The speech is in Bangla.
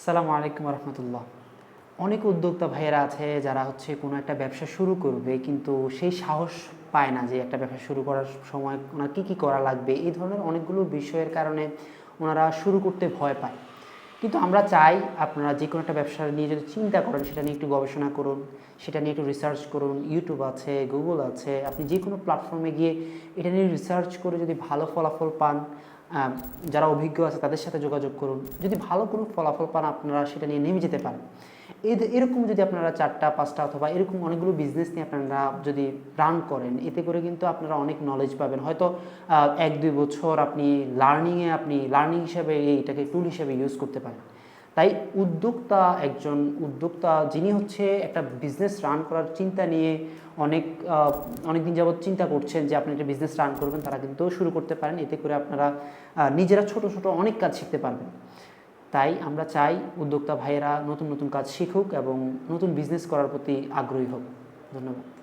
আসসালামু আলাইকুম রহমতুল্লাহ। অনেক উদ্যোক্তা ভাইয়েরা আছে যারা কোনো একটা ব্যবসা শুরু করবে, কিন্তু সেই সাহস পায় না যে একটা ব্যবসা শুরু করার সময় ওনার কী করা লাগবে। এই ধরনের অনেকগুলো বিষয়ের কারণে ওনারা শুরু করতে ভয় পায়। কিন্তু আমরা চাই আপনারা যে কোনো একটা ব্যবসা নিয়ে যদি চিন্তা করেন, সেটা নিয়ে একটু গবেষণা করুন, সেটা নিয়ে একটু রিসার্চ করুন। ইউটিউব আছে, গুগল আছে, আপনি যে কোনো প্ল্যাটফর্মে গিয়ে এটা নিয়ে রিসার্চ করে যদি ভালো ফলাফল পান, যারা অভিজ্ঞ আছে তাদের সাথে যোগাযোগ করুন। যদি ভালো কোনো ফলাফল পান, আপনারা সেটা নিয়ে নেমে যেতে পারেন। এরকম যদি আপনারা 4টা 5টা অথবা এরকম অনেকগুলো বিজনেস নিয়ে আপনারা যদি রান করেন, এতে করে কিন্তু আপনারা অনেক নলেজ পাবেন। হয়তো 1-2 বছর আপনি লার্নিং হিসেবে এইটাকে টুল হিসেবে ইউজ করতে পারেন। তাই একজন উদ্যোক্তা যিনি একটা বিজনেস রান করার চিন্তা নিয়ে অনেক দিন যাবৎ চিন্তা করছেন যে আপনি একটা বিজনেস রান করবেন, তারা কিন্তু শুরু করতে পারেন। এতে করে আপনারা নিজেরা ছোট ছোট অনেক কাজ শিখতে পারবেন। তাই আমরা চাই উদ্যোক্তা ভাইয়েরা নতুন নতুন কাজ শিখুক এবং নতুন বিজনেস করার প্রতি আগ্রহী হোক। ধন্যবাদ।